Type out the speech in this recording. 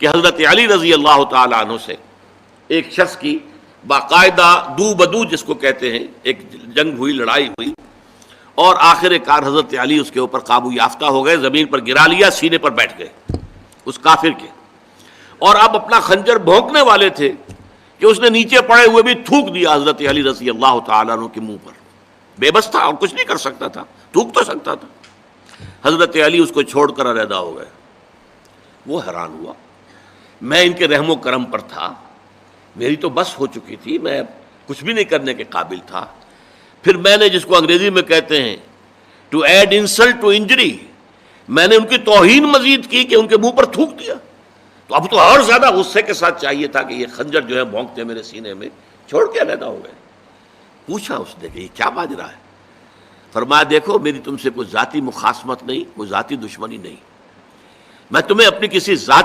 کہ حضرت علی رضی اللہ تعالیٰ عنہ سے ایک شخص کی باقاعدہ دو بدو جس کو کہتے ہیں ایک جنگ ہوئی، لڑائی ہوئی، اور آخر کار حضرت علی اس کے اوپر قابو یافتہ ہو گئے، زمین پر گرا لیا، سینے پر بیٹھ گئے اس کافر کے، اور اب اپنا خنجر بھونکنے والے تھے کہ اس نے نیچے پڑے ہوئے بھی تھوک دیا حضرت علی رضی اللہ تعالیٰ عنہ کے منہ پر. بے بس تھا اور کچھ نہیں کر سکتا تھا، تھوک تو سکتا تھا. حضرت علی اس کو چھوڑ کر علیحدہ ہو گئے. وہ حیران ہوا، میں ان کے رحم و کرم پر تھا، میری تو بس ہو چکی تھی، میں کچھ بھی نہیں کرنے کے قابل تھا. پھر میں نے، جس کو انگریزی میں کہتے ہیں to add insult to injury, میں نے ان کی توہین مزید کی کہ ان کے منہ پر تھوک دیا. تو اب تو اور زیادہ غصے کے ساتھ چاہیے تھا کہ یہ خنجر جو ہے بھونکتے میرے سینے میں، چھوڑ کے علیحدہ ہو گئے. پوچھا اس نے کہ یہ کیا ماجرا ہے؟ فرمایا دیکھو میری تم سے کوئی ذاتی مخاصمت نہیں، کوئی ذاتی دشمنی نہیں، میں تمہیں اپنی کسی ذات